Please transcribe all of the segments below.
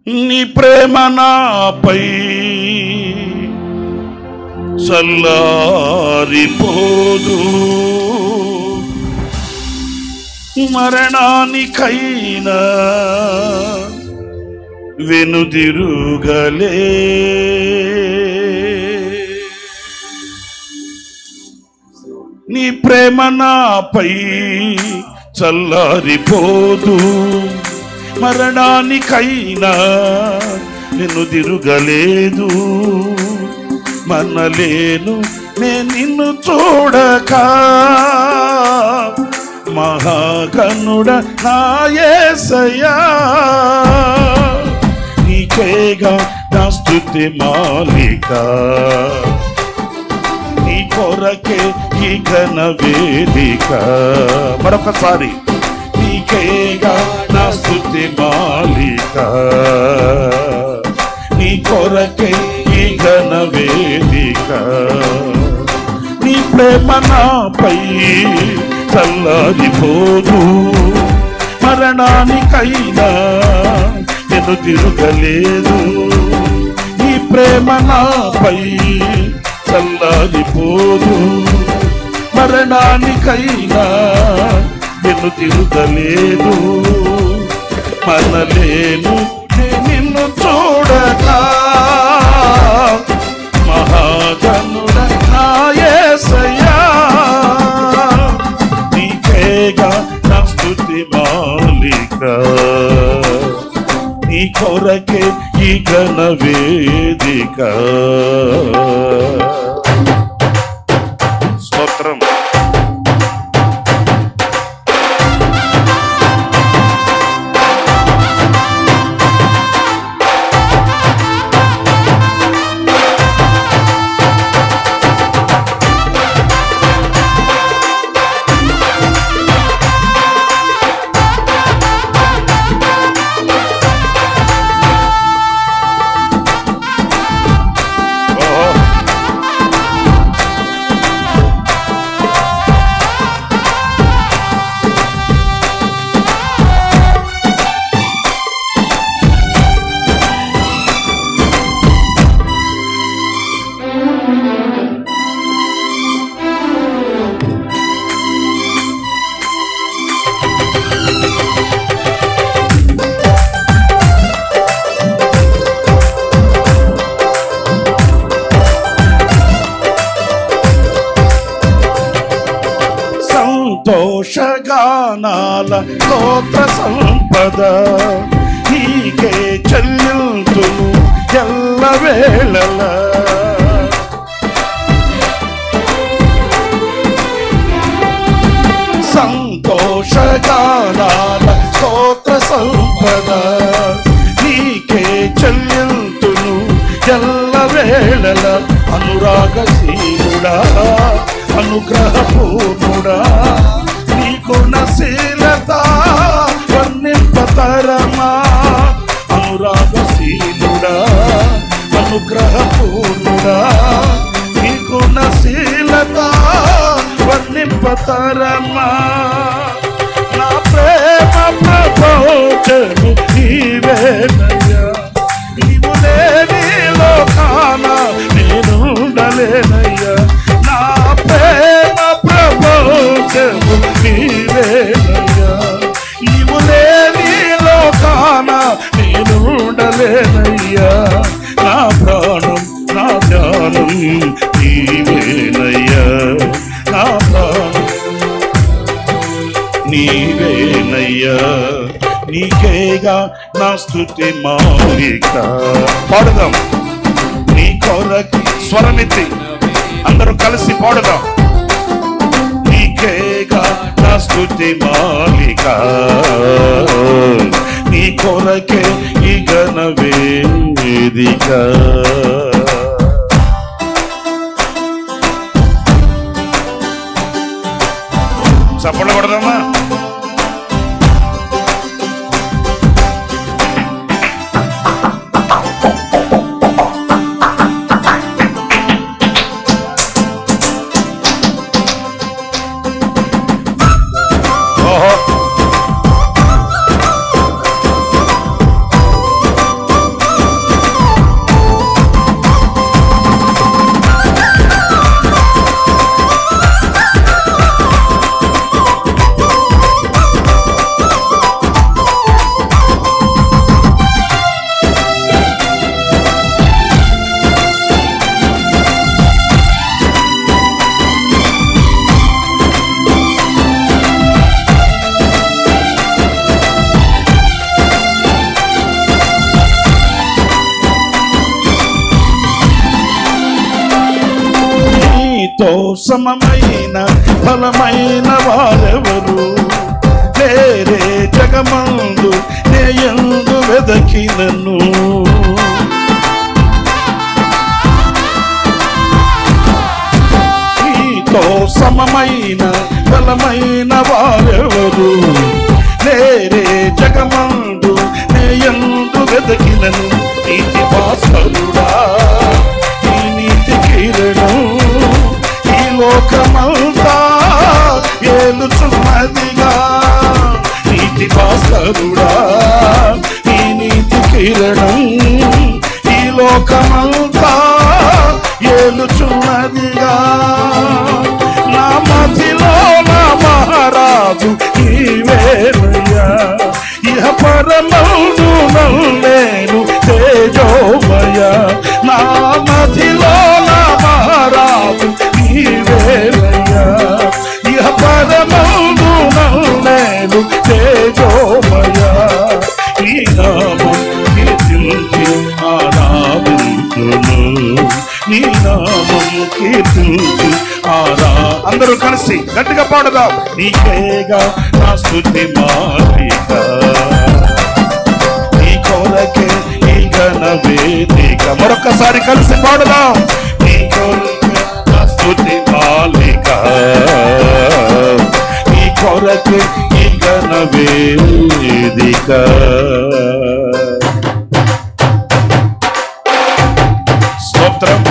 నీ ప్రేమ నాపై చల్లారిపోదు, మరణానికైనా వెనుదిరుగలే. నీ ప్రేమ నాపై చల్లారిపోదు, మరణానికైనా వెనుదిరుగలేదు. మనలేను నేను నిన్ను చూడక, మహాగణుడ నా యేసయ్యా, నీకేగా నా స్తుతి మాలిక, నీ కొరకే ఈ ఘన వేదిక. మరొకసారి, నీకేగా నా స్తుతి మాలిక, నీ కొరకే ఈ ఘన వేదిక. నీ ప్రేమ నాపై చల్లారిపోదు, మరణానికైనా నేను తిరగలేదు. నీ ప్రేమ నాపై చల్లారిపోదు, మరణానికైనా నేను తిరగలేదు. మనలేను నిన్ను చూడక, మహాగణుడ నా యేసయ్యా, నీకేగా నా స్తుతి మాలిక, నీ కొరకే ఈ ఘన వేదిక. స్తోత్రం. సంతోషగానాల స్తోత్ర సంపద నీకే చెల్లింతును ఎల్లవేళల. సంతోషగానాల స్తోత్ర సంపద నీకే చెల్లింతును ఎల్లవేళల. అనురాగశీలుడా అనుగ్రహపూర్ణుడా, నీ గుణశీలత వర్ణింపతరమా. అనురాగశీలుడా అనుగ్రహపూర్ణుడా, నీ గుణశీలత వర్ణింపతరమా. నా ప్రేమ ప్రబోధము నీవేనయ్యా, నీవు లేని లోకాన నేనుండలేనయ్యా. నా ప్రేమ ప్రబోధము నీవేనయ్యా, నీవు లేని లోకాన నేనుండలేనయ్యా. నా ప్రాణం నా ధ్యానం నీవేనయ్యా, నా ప్రాణం నీవేనయ్యా, నీకేగా నా స్తుతి మాలిక. పాడుదాం. నీ కొరకు స్వరమితి అందరూ కలిసి పాడుదాం. నీకేగా నా స్తుతి మాలిక, నీ కొరకే ఈ ఘన వేదిక. చప్పట్లు కొడదామా? సమమైన ఫలమైన వారెవరు లేరే జగమందు నేయందు వెదకినను నీతో సమమైన ఫలమైన వారెవరు లేరే జగమందు నేయందు వెదకినను నీతి భాస్కరుడా ఈ నీతి కిరణం ఈ లోకమంతా ఏలుచున్నదిగా నీతి భాస్కరుడా ఈ నీతి కిరణం ఈ లోకమంతా ఏలుచున్నదిగా నా మధ్యలో నా మహారాజు నీవేనయ్యా ఇహ పరమౌను నేను తేజోమయ నా మధ్యలో నా మహారాజు నీవేనయ్యా ఇహ పరమౌను నేను తేజోమయ నీ నామం కీర్తించి ఆరాధించును నీ నామం కీర్తించి అందరూ కలిసి గట్టిగా పాడదాం నీకేగా నా స్తుతి మాలిక నీ కొరకే ఈ ఘన వేదిక మరొకసారి కలిసి పాడదాం నీ కొరకే నా స్తుతి మాలిక నీ కొరకే ఈ ఘన వేదిక స్తోత్రం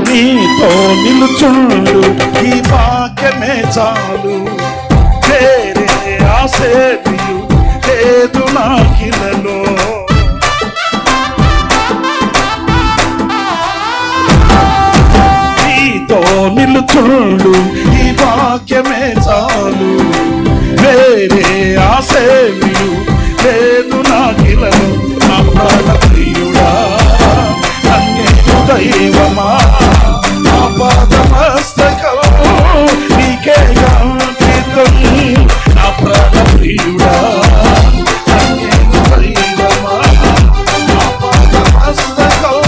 నీతో నిలుచుండు ఈ భాగ్యమే చాలు వేరే ఆసేపియు లేదు నాకిలలో నీతో నిలుచుండు ఈ భాగ్యమే చాలు వేరే ఆసేపియు లేదు నాకిలలో నా ప్రాణ ప్రియుడా దైవమా నా పాదమస్తకం నీకే అంకితం నా ప్రాణ ప్రియుడా దైవమా నా పాదమస్తకం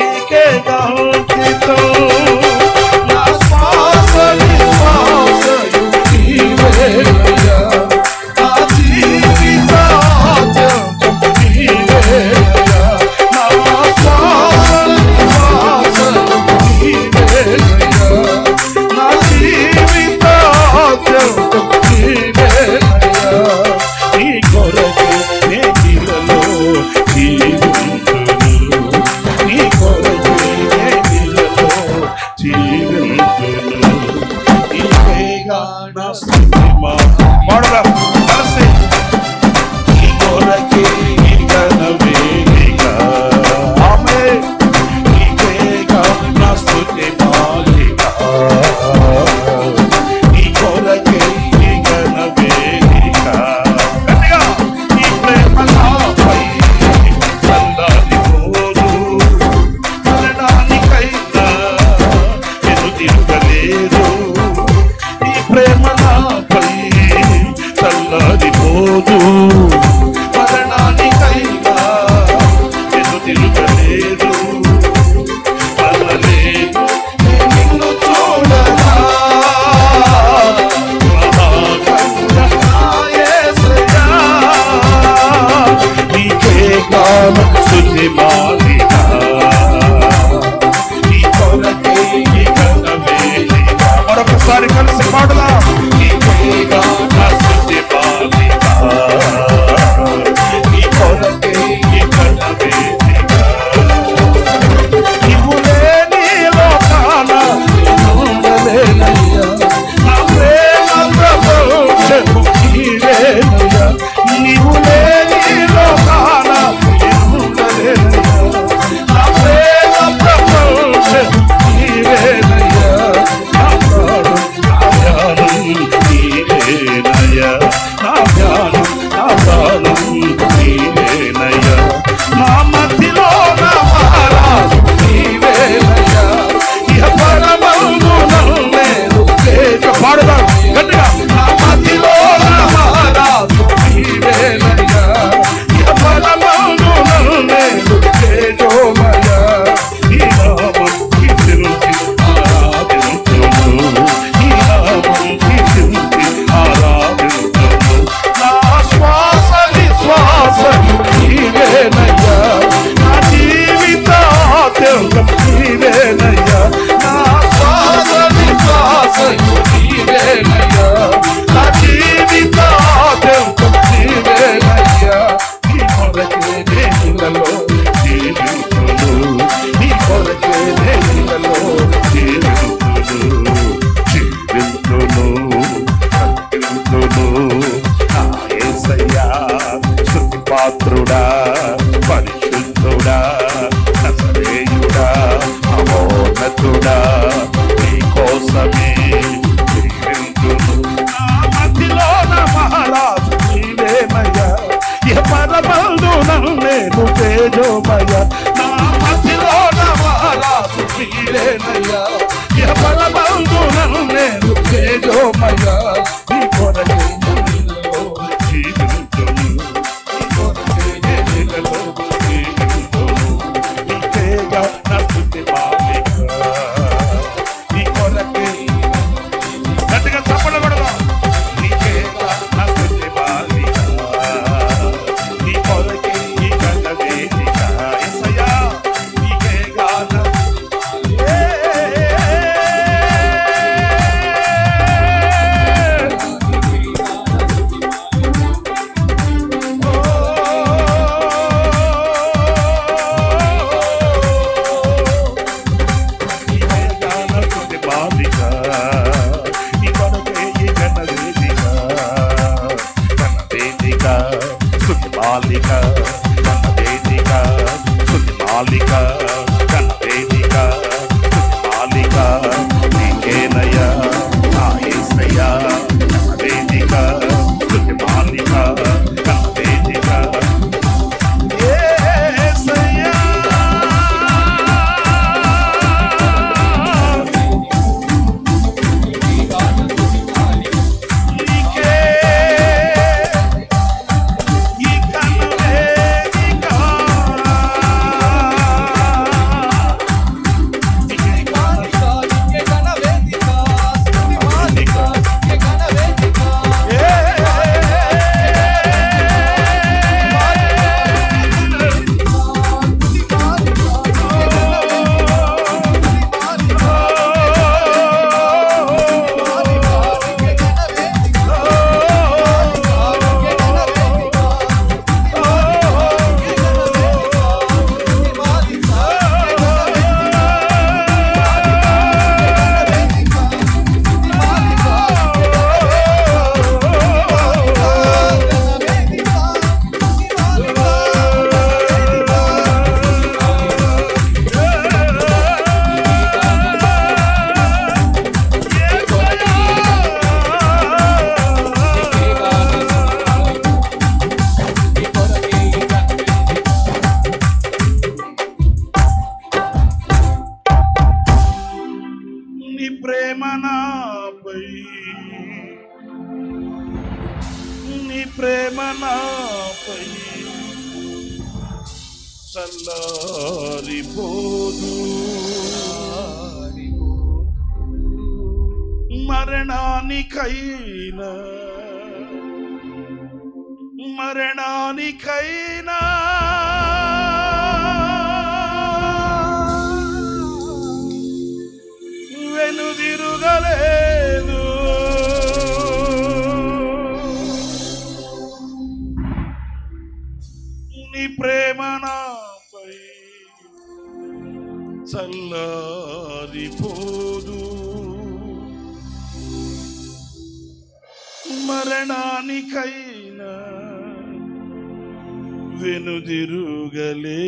నీకే అంకితం నా శ్వాస నిశ్వాసయు నీవేనయ్యా నా జీవితాంతం నీవేనయ్యా నా శ్వాస నా జీవితాంతం నీవేనయ్యా నీ కొరకు నే దిలలో జీవించును నీ కొరకు నే దిలలో జీవించును నీవేగా నా స్తుతి పాడదాం కలిసి నీ కొరకే ఈ ఘన వేదిక ఆమేన్ నీవేగా నా స్తుతి మాలిక నీ కొరకే ఈ ఘన వేదిక గట్టిగా నీ ప్రేమ నాపై చల్లని పోదు మరణానికైనా ఎదు తిరగలేదు నీ ప్రేమ నాపై చల్లని పోదు మరణానికైనా ఎదు తిరగలేదు అల్లలేదు నిన్ను చూడగా మహాకరుణ నా యేసయ్యా నీకే గాన స్తుతి మాలిక నీ కొరకే ఈ ఘన వేదిక మరొకసారి కలిసి పాడదాం నీకే గాన స్తుతి మాలిక మాలిక ఘన వేదిక స్తుతి మాలిక ఘన వేదిక స్తుతి మాలిక నీకేనయ్యా నా యేసయ్యా ఘన వేదిక స్తుతి మాలిక ఘన వేదిక యేసయ్యా నీ ప్రేమ నాపై చల్లారిపోదు మరణానికైనా వెనుదిరుగలేదు నీ ప్రేమ నాపై చల్లారిపోదు మరణానికైనా వెనుదిరుగలే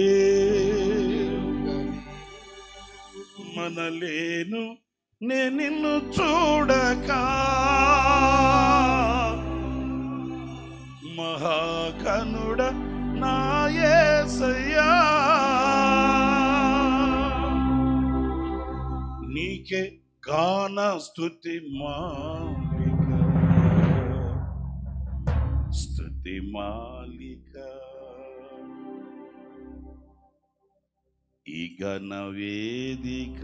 మనలేను నే నిన్ను చూడక మహాకనుడ నా యేసయ్యా నీకే గాన స్తుతి మాలిక స్తుతి మాలిక ఈ ఘన వేదిక